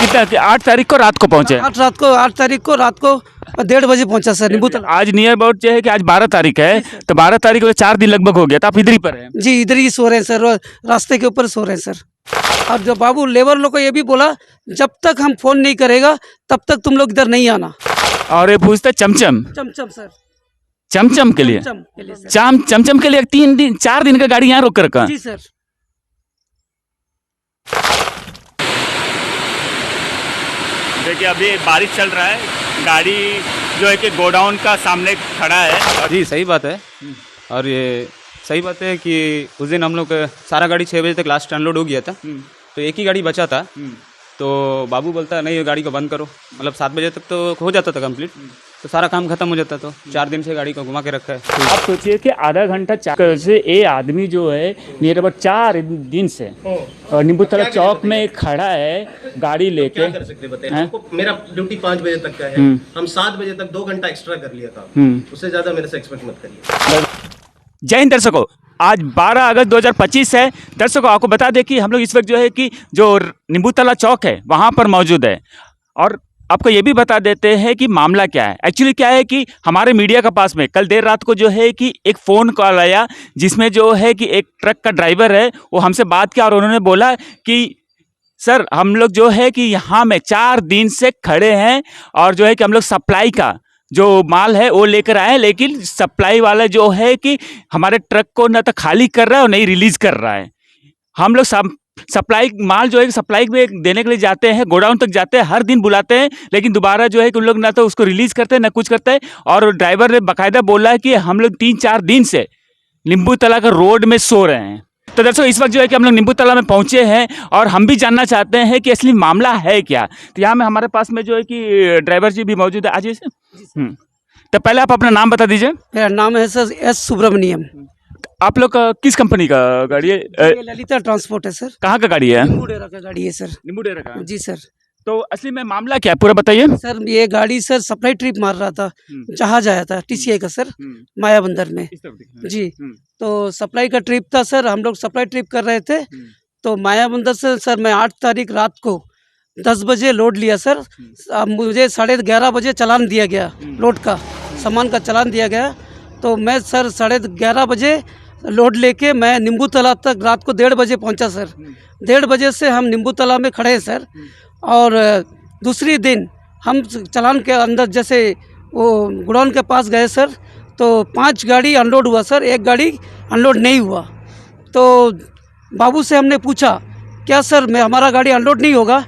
कितना 8 तारीख को रात को पहुंचे? 8 तारीख को रात को 1:30 बजे पहुंचा सर नींबू तालाब। आज नियर अबाउट जो है कि आज 12 तारीख है, तो 12 तारीख को 4 दिन लगभग हो गया, तो आप इधर ही पर हैं? जी इधर ही सो रहे हैं सर, रास्ते के ऊपर सो रहे हैं सर। और जो बाबू लेबर लोग को ये भी बोला जब तक हम फोन नहीं करेगा तब तक तुम लोग इधर नहीं आना। और ये पूछता चमचम चमचम सर, चमचम के लिए चमचम के लिए सर। चमचम के लिए 4 दिन का गाड़ी यहाँ रोक कर रखा? जी सर। देखिए अभी बारिश चल रहा है, गाड़ी जो है कि गोडाउन का सामने खड़ा है। जी सही बात है। और ये सही बात है कि उस दिन हम लोग सारा गाड़ी 6 बजे तक लास्ट अनलोड हो गया था, तो एक ही गाड़ी बचा था। तो बाबू बोलता नहीं ये गाड़ी को बंद करो, मतलब 7 बजे तक तो हो जाता था कंप्लीट, तो सारा काम खत्म हो जाता। तो 4 दिन से गाड़ी को घुमा के रखा है। आप सोचिए कि आधा घंटा से ये आदमी जो है नियर अबाउट 4 दिन से और नींबू तालाब चौक में खड़ा है गाड़ी लेके। क्या कर सकते बताइए हमको? मेरा ड्यूटी 5 बजे तक का है, हम 7 बजे तक 2 घंटा एक्स्ट्रा कर लिया था, उससे ज्यादा मेरे से एक्सपेक्ट मत करिए। जय हिंद दर्शकों, आज 12 अगस्त 2025 है। दर्शकों आपको बता दें कि हम लोग इस वक्त जो है कि जो नींबू तालाब चौक है वहाँ पर मौजूद है, और आपको ये भी बता देते हैं कि मामला क्या है। एक्चुअली क्या है कि हमारे मीडिया के पास में कल देर रात को जो है कि एक फ़ोन कॉल आया, जिसमें जो है कि एक ट्रक का ड्राइवर है वो हमसे बात किया और उन्होंने बोला कि सर हम लोग जो है कि यहाँ में 4 दिन से खड़े हैं और जो है कि हम लोग सप्लाई का जो माल है वो लेकर आए हैं, लेकिन सप्लाई वाला जो है कि हमारे ट्रक को न तो खाली कर रहा है और नहीं रिलीज़ कर रहा है। हम लोग सप्लाई माल जो है सप्लाई में देने के लिए जाते हैं, गोडाउन तक जाते हैं, हर दिन बुलाते हैं, लेकिन दोबारा जो है कि उन लोग ना तो उसको रिलीज़ करते हैं ना कुछ करते हैं। और ड्राइवर ने बाकायदा बोला है कि हम लोग 3-4 दिन से नींबू तालाब का रोड में सो रहे हैं। तो दर्शकों इस वक्त जो है कि हम लोग नींबू तालाब में पहुंचे हैं और हम भी जानना चाहते हैं कि असली मामला है क्या। तो यहाँ में हमारे पास में जो है कि ड्राइवर जी भी मौजूद है। आज तो पहले आप अपना नाम बता दीजिए। मेरा नाम है सर एस सुब्रमण्यम। आप लोग का किस कंपनी का गाड़ी है? ये ललिता ट्रांसपोर्ट है सर। कहाँ का गाड़ी है? नींबू डेरा का गाड़ी है सर। नींबू डेरा का? जी सर। तो असली में मामला क्या है पूरा बताइए। सर ये गाड़ी सर सप्लाई ट्रिप मार रहा था, जहाज आया था TCI का सर, माया बंदर में। जी तो सप्लाई का ट्रिप था सर, हम लोग सप्लाई ट्रिप कर रहे थे। तो माया बंदर से सर मैं 8 तारीख रात को 10 बजे लोड लिया सर। अब मुझे 11:30 बजे चालान दिया गया, लोड का सामान का चालान दिया गया। तो मैं सर 11:30 बजे लोड लेके मैं नींबू तालाब तक रात को 1:30 बजे पहुंचा सर। 1:30 बजे से हम नींबू तालाब में खड़े हैं सर। और दूसरी दिन हम चालान के अंदर जैसे वो गोडाउन के पास गए सर, तो 5 गाड़ी अनलोड हुआ सर, 1 गाड़ी अनलोड नहीं हुआ। तो बाबू से हमने पूछा क्या सर मैं हमारा गाड़ी अनलोड नहीं होगा?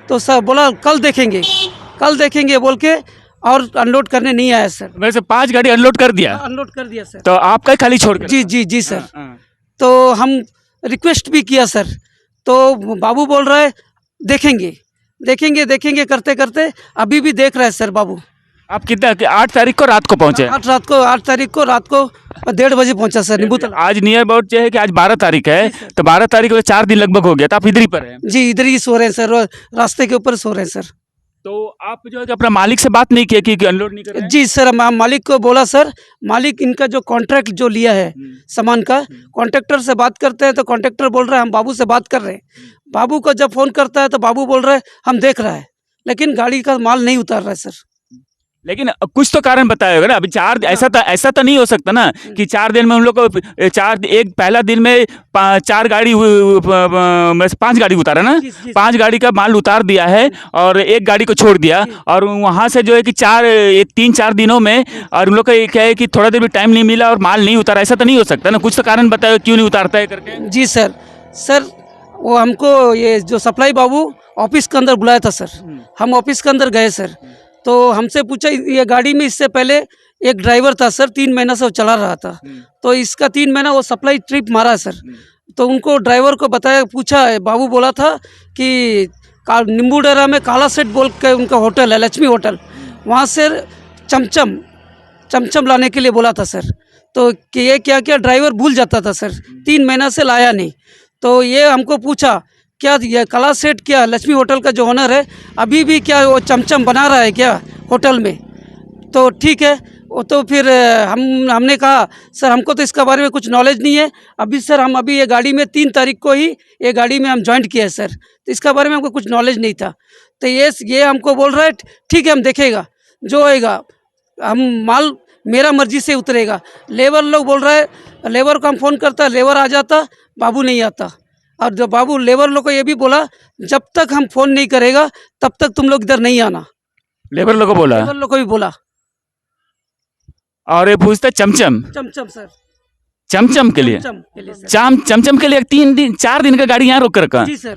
तो सर बोला कल देखेंगे बोल के, और अनलोड करने नहीं आया सर। वैसे 5 गाड़ी अनलोड कर दिया? अनलोड कर दिया सर। तो आपका खाली छोड़ कर? जी सर। तो हम रिक्वेस्ट भी किया सर, तो बाबू बोल रहा है देखेंगे करते करते अभी भी देख रहे हैं सर बाबू। आप कितना 8 तारीख को रात को पहुंचे? 8 तारीख को रात को 1:30 बजे पहुंचा सर नींबू तालाब। आज नियर अबाउट जो है कि आज 12 तारीख है, तो 12 तारीख को 4 दिन लगभग हो गया, तो आप इधर ही पर हैं? जी इधर ही सो रहे हैं सर, रास्ते के ऊपर सो रहे हैं सर। तो आप जो है कि अपना मालिक से बात नहीं किया कि अनलोड नहीं कर रहे हैं? जी सर मालिक को बोला सर, मालिक इनका जो कॉन्ट्रैक्ट जो लिया है सामान का, कॉन्ट्रैक्टर से बात करते हैं तो कॉन्ट्रैक्टर बोल रहा है हम बाबू से बात कर रहे हैं। बाबू को जब फ़ोन करता है तो बाबू बोल रहा है हम देख रहा है, लेकिन गाड़ी का माल नहीं उतार रहा है सर। लेकिन कुछ तो कारण बताया होगा ना। अभी 4 ऐसा तो नहीं हो सकता ना कि 4 दिन में उन लोग को एक पहला दिन में 4 गाड़ी 5 गाड़ी उतारा ना। 5 गाड़ी का माल उतार दिया है और 1 गाड़ी को छोड़ दिया, और वहाँ से जो है कि 3-4 दिनों में, और उन लोग का क्या है कि थोड़ा देर भी टाइम नहीं मिला और माल नहीं उतारा। ऐसा तो नहीं हो सकता ना, कुछ तो कारण बताया क्यों नहीं उतारता है करके। जी सर वो हमको ये जो सप्लाई बाबू ऑफिस के अंदर बुलाया था सर, हम ऑफिस के अंदर गए सर। तो हमसे पूछा ये गाड़ी में इससे पहले एक ड्राइवर था सर, 3 महीना से वो चला रहा था, तो इसका 3 महीना वो सप्लाई ट्रिप मारा है सर। तो उनको ड्राइवर को बताया, पूछा, बाबू बोला था कि नींबू डेरा में काला सेट बोल के उनका होटल है, लक्ष्मी होटल, वहाँ से चमचम लाने के लिए बोला था सर। तो कि ये क्या ड्राइवर भूल जाता था सर, 3 महीना से लाया नहीं। तो ये हमको पूछा क्या ये कला सेठ क्या लक्ष्मी होटल का जो ओनर है अभी भी क्या वो चमचम बना रहा है क्या होटल में? तो ठीक है, वो तो फिर हमने कहा सर हमको तो इसके बारे में कुछ नॉलेज नहीं है। अभी सर हम अभी ये गाड़ी में 3 तारीख को ही ये गाड़ी में हम ज्वाइंट किया है सर, तो इसके बारे में हमको कुछ नॉलेज नहीं था। तो ये हमको बोल रहा है ठीक है हम देखेगा जो होएगा, हम माल मेरा मर्जी से उतरेगा। लेबर लोग बोल रहा है, लेबर को हम फ़ोन करता, लेबर आ जाता, बाबू नहीं आता। और जब बाबू लेबर लोग को ये भी बोला जब तक हम फ़ोन नहीं करेगा तब तक तुम लोग इधर नहीं आना। लेबर लोगों को बोला लेबर लोग को भी बोला। और ये पूछता चमचम चमचम सर, चमचम के लिए चमचम के लिए सर। चमचम के लिए 4 दिन का गाड़ी यहाँ रोक कर रखा। जी सर।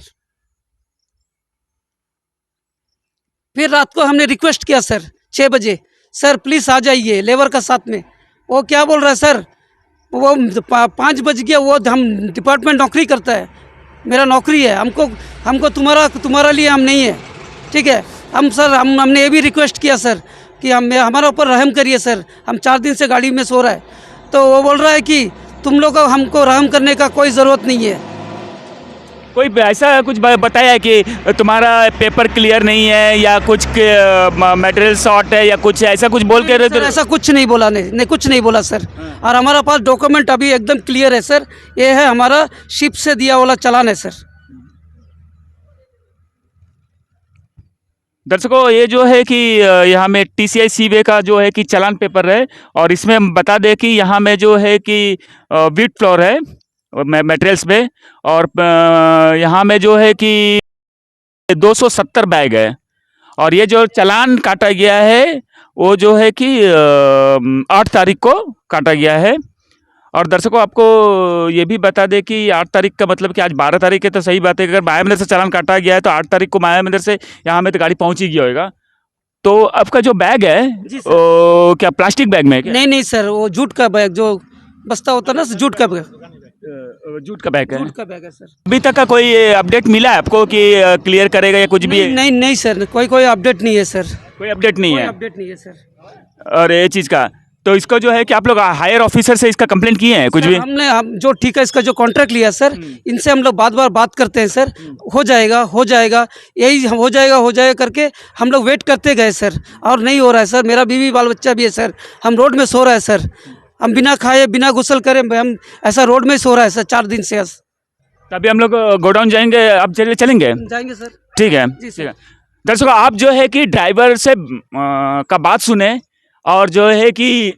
फिर रात को हमने रिक्वेस्ट किया सर 6 बजे, सर प्लीज़ आ जाइए लेबर का साथ में। वो क्या बोल रहा है सर, वो 5 बज गया, वो हम डिपार्टमेंट नौकरी करता है, मेरा नौकरी है, हमको तुम्हारा लिए हम नहीं है, ठीक है। हमने ये भी रिक्वेस्ट किया सर कि हमारा ऊपर रहम करिए सर, हम 4 दिन से गाड़ी में सो रहा है। तो वो बोल रहा है कि तुम लोग को हमको रहम करने का कोई ज़रूरत नहीं है। कोई ऐसा कुछ बताया है कि तुम्हारा पेपर क्लियर नहीं है या कुछ मटेरियल शॉर्ट है या कुछ ऐसा कुछ बोल के सर ऐसा कुछ नहीं बोला, नहीं कुछ नहीं बोला सर। और हमारा पास डॉक्यूमेंट अभी एकदम क्लियर है सर, ये है हमारा शिप से दिया वाला चालान है सर। दर्शकों ये जो है कि यहाँ में TCI सीवे का जो है कि चालान पेपर है, और इसमें हम बता दें कि यहाँ में जो है कि व्हीट फ्लोर है मटेरियल्स में, और यहाँ में जो है कि 270 बैग है, और ये जो चालान काटा गया है वो जो है कि 8 तारीख को काटा गया है। और दर्शकों आपको ये भी बता दें कि 8 तारीख का मतलब कि आज 12 तारीख है, तो सही बात है अगर माया मंदिर से चालान काटा गया है तो 8 तारीख को माया मंदिर से यहाँ में तो गाड़ी पहुँच ही गया होगा। तो आपका जो बैग है वो क्या प्लास्टिक बैग में है क्या? नहीं सर, वो जूट का बैग जो बस्ता होता है ना, जूट का बैग, जूट का बैग है। जूट का बैग है सर। अभी तक का कोई अपडेट मिला है आपको कि क्लियर करेगा या कुछ भी? नहीं सर, कोई अपडेट नहीं है सर, कोई अपडेट नहीं है। अपडेट नहीं है सर। और ये चीज़ का तो इसको जो है कि आप लोग हायर ऑफिसर से इसका कंप्लेंट किए हैं कुछ भी? हम जो ठीक है इसका जो कॉन्ट्रैक्ट लिया सर, इनसे हम लोग बात करते हैं सर, हो जाएगा यही हो जाएगा करके हम लोग वेट करते गए सर, और नहीं हो रहा है सर। मेरा बीवी बाल बच्चा भी है सर, हम रोड में सो रहा है सर, हम बिना खाए बिना गुसल करे हम ऐसा रोड में सो रहा है सर 4 दिन से। तभी हम लोग गोडाउन जाएंगे, अब चलेंगे जाएंगे सर। ठीक है ठीक है। दर्शकों आप जो है कि ड्राइवर से का बात सुने, और जो है कि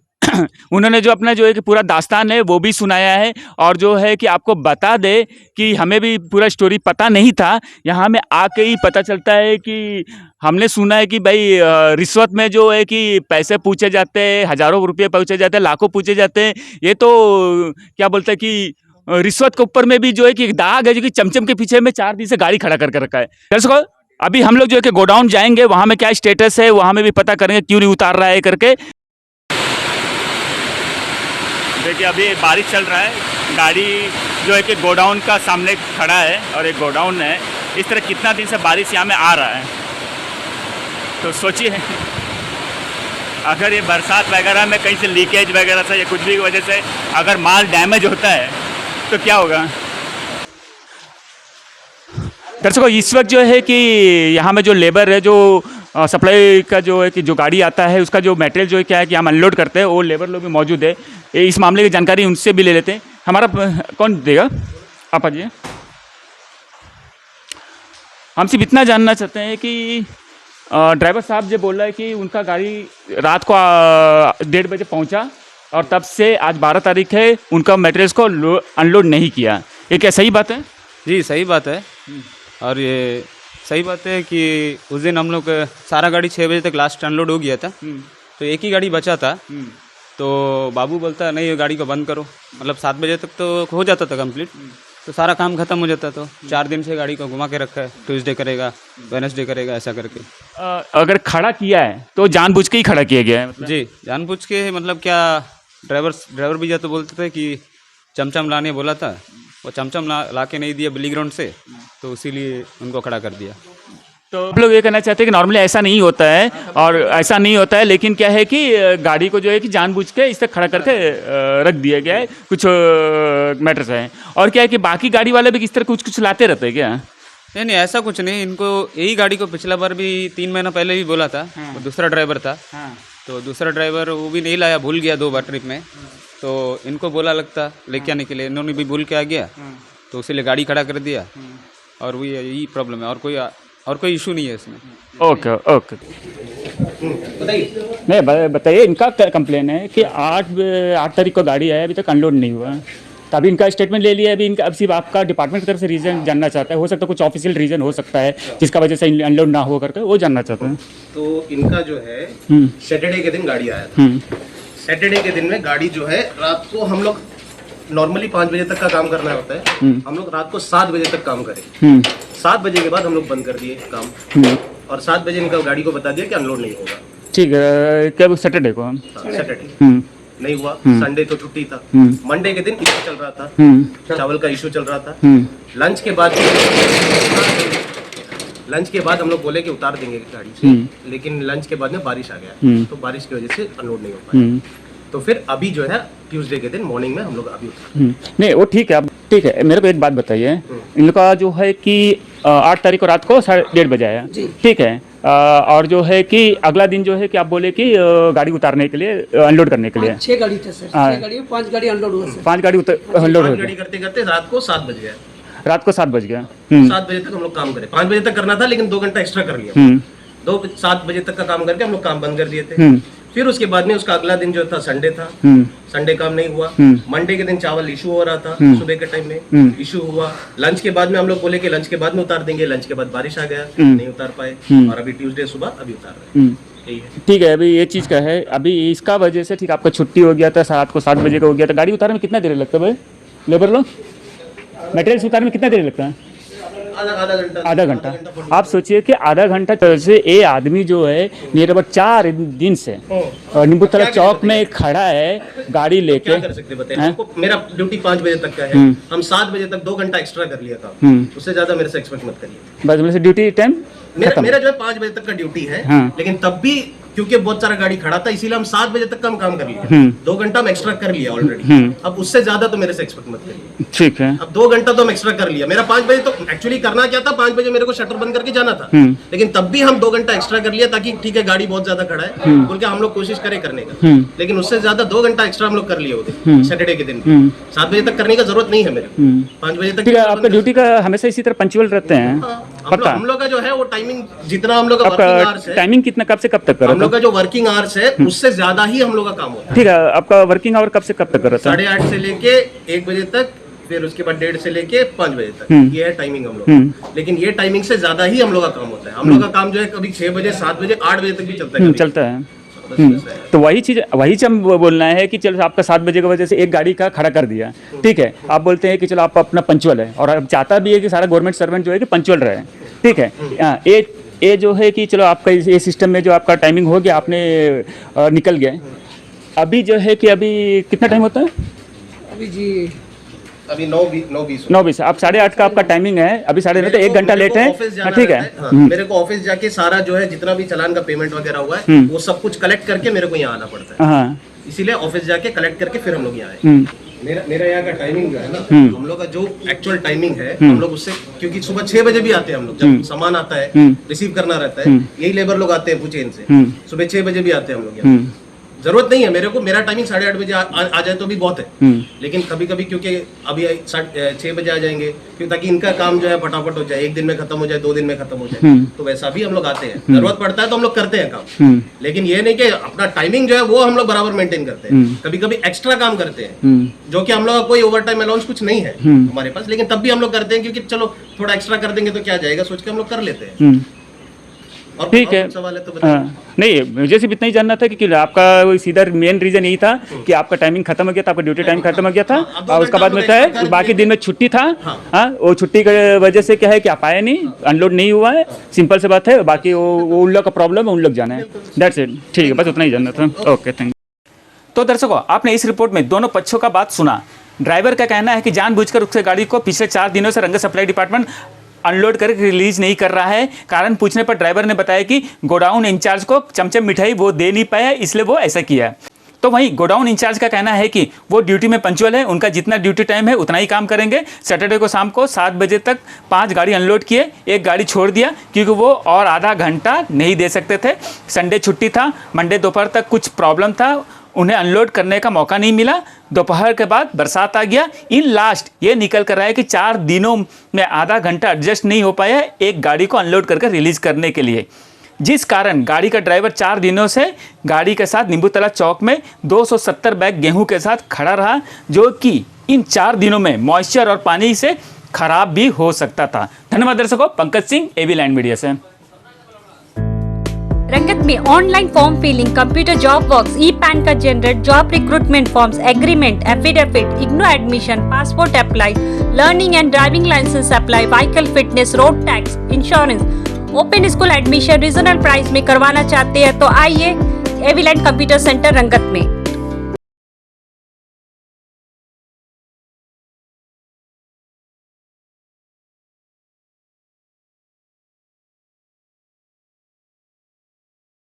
उन्होंने जो अपना जो है कि पूरा दास्तान है वो भी सुनाया है, और जो है कि आपको बता दे कि हमें भी पूरा स्टोरी पता नहीं था, यहाँ में आके ही पता चलता है कि हमने सुना है कि भाई रिश्वत में जो है कि पैसे पूछे जाते हैं, हज़ारों रुपये पूछे जाते हैं, लाखों पूछे जाते हैं। ये तो क्या बोलते हैं कि रिश्वत के ऊपर में भी जो है कि दाग है जो कि चमचम के पीछे में 4 दिन से गाड़ी खड़ा कर रखा है। दर्शकों अभी हम लोग जो है कि गोडाउन जाएंगे, वहाँ में क्या स्टेटस है वहाँ में भी पता करेंगे क्यों नहीं उतार रहा है करके। देखिए अभी बारिश चल रहा है, गाड़ी जो है कि गोडाउन का सामने खड़ा है, और एक गोडाउन है। इस तरह कितना दिन से बारिश यहाँ में आ रहा है, तो सोचिए अगर ये बरसात वगैरह में कहीं से लीकेज वगैरह से या कुछ भी वजह से अगर माल डैमेज होता है तो क्या होगा। दर्शकों इस वक्त जो है कि यहाँ में जो लेबर है, जो सप्लाई का जो है कि जो गाड़ी आता है उसका जो मटेरियल जो है क्या है कि हम अनलोड करते हैं, वो लेबर लोग भी मौजूद है। इस मामले की जानकारी उनसे भी ले लेते हैं। हमारा कौन देगा, आप आ जाइए। हम सिर्फ इतना जानना चाहते हैं कि ड्राइवर साहब जो बोल रहा है कि उनका गाड़ी रात को 1:30 बजे पहुंचा, और तब से आज 12 तारीख है उनका मटेरियल्स को अनलोड नहीं किया, ये क्या सही बात है? जी सही बात है। और ये सही बात है कि उस दिन हम लोग सारा गाड़ी 6 बजे तक लास्ट अनलोड हो गया था, तो एक ही गाड़ी बचा था। तो बाबू बोलता नहीं ये गाड़ी को बंद करो, मतलब 7 बजे तक तो हो जाता था कंप्लीट, तो सारा काम खत्म हो जाता। तो 4 दिन से गाड़ी को घुमा के रखा है, ट्यूसडे करेगा, वेडनेसडे करेगा, ऐसा करके। अगर खड़ा किया है तो जानबूझ के ही खड़ा किया गया है मतलब? जी जानबूझ के, मतलब क्या ड्राइवर भी जा तो बोलते थे कि चमचम लाने बोला था, वो चमचम ला के नहीं दिया बिली ग्राउंड से, तो इसीलिए उनको खड़ा कर दिया। तो आप लोग ये कहना चाहते हैं कि नॉर्मली ऐसा नहीं होता है, और ऐसा नहीं होता है, लेकिन क्या है कि गाड़ी को जो है कि जानबूझ के इस तरह खड़ा करके रख दिया गया है, कुछ मैटर्स हैं। और क्या है कि बाकी गाड़ी वाले भी किस तरह कुछ लाते रहते हैं क्या? नहीं ऐसा कुछ नहीं, इनको यही गाड़ी को पिछला बार भी 3 महीना पहले भी बोला था, वो दूसरा ड्राइवर था, तो दूसरा ड्राइवर वो भी नहीं लाया, भूल गया 2 बार ट्रिप में। तो इनको बोला लगता लेके आने के लिए, इन्होंने भी भूल के आ गया, तो उसीलिए गाड़ी खड़ा कर दिया। और वही यही प्रॉब्लम है, और कोई इशू नहीं है इसमें। ओके ओके, बताइए। नहीं बताइए, इनका कंप्लेन है कि 8 तारीख को गाड़ी है, अभी तक अनलोड नहीं हुआ है। तो अभी इनका स्टेटमेंट ले लिया, अभी इनका अब सिर्फ आपका डिपार्टमेंट की तरफ से रीज़न जानना चाहता है। हो सकता है कुछ ऑफिशियल रीज़न हो सकता है जिसका वजह से अनलोड ना हो करके वो जानना चाहते हैं। तो इनका जो है सैटरडे के दिन गाड़ी आया था। सैटरडे के दिन में गाड़ी जो है रात को हम लोग नॉर्मली 5 बजे तक का काम करना होता है, हम लोग रात को 7 बजे तक काम करें। 7 बजे के बाद हम लोग बंद कर दिए काम, और 7 बजे इनका गाड़ी को बता दिया कि अनलोड नहीं होगा। ठीक है, कब सैटरडे को? सैटरडे नहीं हुआ, संडे तो छुट्टी था। मंडे के दिन इशू चल रहा था, चावल का इशू चल रहा था। लंच के बाद हम लोग बोले कि उतार देंगे गाड़ी से, लेकिन लंच के बाद में बारिश आ गया, तो बारिश की वजह से अनलोड नहीं हो पाया। तो फिर अभी जो है ट्यूसडे के दिन मॉर्निंग में हम लोग अभी उतार। नहीं वो ठीक है, अब ठीक है। मेरे को एक बात बताइए, इन लोग का जो है कि 8 तारीख को रात को 1:30 बजे आया, ठीक है, और जो है कि अगला दिन जो है कि आप बोले कि गाड़ी उतारने के लिए, अनलोड करने के लिए 6 गाड़ी थे सर, 6 गाड़ी 5 गाड़ी अनलोड हुआ सर। 5 गाड़ी अनलोड हो गाड़ी करते करते रात को 7 बज गया। रात को 7 बज गया। 7 बजे तक हम लोग काम करे, 5 बजे तक करना था, लेकिन 2 घंटा एक्स्ट्रा कर लिया। 7 बजे तक का काम करके हम लोग काम बंद कर दिए थे। फिर उसके बाद में उसका अगला दिन जो था संडे था, संडे काम नहीं हुआ। मंडे के दिन चावल इशू हो रहा था, सुबह के टाइम में इशू हुआ। लंच के बाद में हम लोग बोले कि लंच के बाद में उतार देंगे, लंच के बाद बारिश आ गया, नहीं उतार पाए, और अभी ट्यूसडे सुबह अभी उतार रहे हैं। यही है। ठीक है, अभी ये चीज़ का है, अभी इसका वजह से ठीक आपका छुट्टी हो गया था, रात को 7 बजे का हो गया था। गाड़ी उतारने में कितना देर लगता है भाई? लेबर लोग मटेरियल उतारने में कितना देर लगता है? आधा घंटा। आप सोचिए कि आधा घंटा से ये आदमी जो है नियर अबाउट 4 दिन से नींबूतला चौक में खड़ा है गाड़ी लेके। क्या कर सकते बताइए, हमको मेरा ड्यूटी 5 बजे तक का है, हम 7 बजे तक 2 घंटा एक्स्ट्रा कर लिया था, उससे ज्यादा मेरे से एक्सपेक्ट मत करिए। बस मेरे से ड्यूटी टाइम मेरा जो है 5 बजे तक का ड्यूटी है, लेकिन तब भी क्योंकि बहुत सारा गाड़ी खड़ा था, इसीलिए हम 7 बजे तक का हम काम कर लिया। 2 घंटा हम एक्स्ट्रा कर लिया ऑलरेडी। अब उससे ज्यादा तो मेरे से एक्सपेक्ट मत करिए। ठीक है, अब 2 घंटा तो हम एक्स्ट्रा कर लिया। मेरा 5 बजे तो एक्चुअली करना क्या था, 5 बजे मेरे को शटर बंद करके जाना था, लेकिन तब भी हम 2 घंटा एक्स्ट्रा कर लिया, ताकि ठीक है गाड़ी बहुत ज्यादा खड़ा है बोल के हम लोग कोशिश करें करने का, लेकिन उससे ज्यादा 2 घंटा एक्स्ट्रा हम लोग कर लिए होते सैटरडे के दिन। 7 बजे तक करने का जरूरत नहीं है मेरे को, 5 बजे तक। ठीक है, आपका ड्यूटी का हमेशा इसी तरह पंक्चुअल रहते हैं? पक्का? हम लोग का जो है वो टाइमिंग, जितना हम लोग का वर्किंग आवर्स है, टाइमिंग कितना, कब से कब तक कर हम लोग का जो वर्किंग आवर्स है उससे ज्यादा ही हम लोग का काम होता है। ठीक है, आपका वर्किंग आवर कब से कब तक कर रहा था? 8:30 से लेके 1 बजे तक, फिर उसके बाद 1:30 से लेके 5 बजे तक, ये है टाइमिंग हम लोग। लेकिन ये टाइमिंग से ज्यादा ही हम लोग का काम होता है। हम लोग का काम जो है कभी 6 बजे, 7 बजे, 8 बजे तक भी चलता है, चलता है। तो वही चीज हम बोलना है कि चलो आपका 7 बजे की वजह से एक गाड़ी का खड़ा कर दिया, ठीक है, आप बोलते हैं कि चलो आप अपना पंचुअल है, और अब चाहता भी है कि सारा गवर्नमेंट सर्वेंट जो है कि पंचुअल रहे, ठीक है। ये जो है कि चलो आपका ये सिस्टम में जो आपका टाइमिंग हो गया, आपने निकल गए। अभी जो है कि अभी कितना टाइम होता है? अभी जी अभी 9:20 9:20। आप 8:30 का आपका टाइमिंग है, अभी 9:30 तो 1 घंटा लेट है, ठीक है। मेरे को ऑफिस जाके सारा जो है जितना भी चालान का पेमेंट वगैरह हुआ है वो सब कुछ कलेक्ट करके मेरे को यहाँ आना पड़ता है। हाँ, इसीलिए ऑफिस जाके कलेक्ट करके फिर हम लोग यहाँ आए। मेरा यहाँ का टाइमिंग जो है ना, हम लोग का जो एक्चुअल टाइमिंग है, हम लोग उससे, क्योंकि सुबह 6 बजे भी आते हैं हम लोग, जब सामान आता है रिसीव करना रहता है, यही लेबर लोग आते हैं पुचेन से, सुबह 6 बजे भी आते हैं हम लोग यहाँ। जरूरत नहीं है मेरे को, मेरा टाइमिंग 8:30 बजे आ जाए तो भी बहुत है, लेकिन कभी कभी क्योंकि अभी 6 बजे आ जाएंगे, क्यों, ताकि इनका काम जो है फटाफट हो जाए, 1 दिन में खत्म हो जाए, 2 दिन में खत्म हो जाए, तो वैसा भी हम लोग आते हैं। जरूरत पड़ता है तो हम लोग करते हैं काम, लेकिन ये नहीं कि अपना टाइमिंग जो है वो हम लोग बराबर मेंटेन करते हैं। कभी कभी एक्स्ट्रा काम करते हैं, जो कि हम लोग का कोई ओवर टाइम अलाउंस कुछ नहीं है हमारे पास, लेकिन तब भी हम लोग करते हैं, क्योंकि चलो थोड़ा एक्स्ट्रा कर देंगे तो क्या जाएगा, सोच के हम लोग कर लेते हैं। और ठीक है, सवाल है तो बताइए। नहीं, मुझे सिर्फ इतना ही जानना था कि आपका वही सीधा मेन रीजन यही था कि आपका टाइमिंग खत्म हो गया था, आपका ड्यूटी टाइम खत्म हो गया था, और उसके बाद में क्या है, बाकी दिन में छुट्टी था। हाँ, वो छुट्टी की वजह से क्या है कि आप आए नहीं, अनलोड नहीं हुआ है, सिंपल से बात है। बाकी वो उन लोग का प्रॉब्लम है, उन लोग जाना है, दैट्स इट। ठीक है, बस उतना ही जानना था। Okay, thank you. तो दर्शकों, आपने इस रिपोर्ट में दोनों पक्षों का बात सुना। ड्राइवर का कहना है कि जानबूझकर उसके गाड़ी को पिछले 4 दिनों से रंगा सप्लाई डिपार्टमेंट अनलोड करके रिलीज नहीं कर रहा है। कारण पूछने पर ड्राइवर ने बताया कि गोडाउन इंचार्ज को चमचम मिठाई वो दे नहीं पाया, इसलिए वो ऐसा किया। तो वहीं गोडाउन इंचार्ज का कहना है कि वो ड्यूटी में पंचुअल है, उनका जितना ड्यूटी टाइम है उतना ही काम करेंगे। सैटरडे को शाम को 7 बजे तक 5 गाड़ी अनलोड किए, 1 गाड़ी छोड़ दिया क्योंकि वो और आधा घंटा नहीं दे सकते थे। संडे छुट्टी था, मंडे दोपहर तक कुछ प्रॉब्लम था, उन्हें अनलोड करने का मौका नहीं मिला। दोपहर के बाद बरसात आ गया। इन लास्ट ये निकल कर रहा है कि 4 दिनों में आधा घंटा एडजस्ट नहीं हो पाया एक गाड़ी को अनलोड करके रिलीज़ करने के लिए, जिस कारण गाड़ी का ड्राइवर 4 दिनों से गाड़ी के साथ नींबूतला चौक में 270 बैग गेहूं के साथ खड़ा रहा, जो कि इन 4 दिनों में मॉइस्चर और पानी से खराब भी हो सकता था। धन्यवाद दर्शकों। Pankaj Singh, AB land media से। रंगत में online form filling, computer job works, e PAN का generate, job recruitment forms, agreement, affidavit, IGNOU admission, passport apply, learning and driving licence apply, vehicle fitness, road tax, insurance, open school admission regional price में करवाना चाहते हैं तो आइए AB land computer centre रंगत में।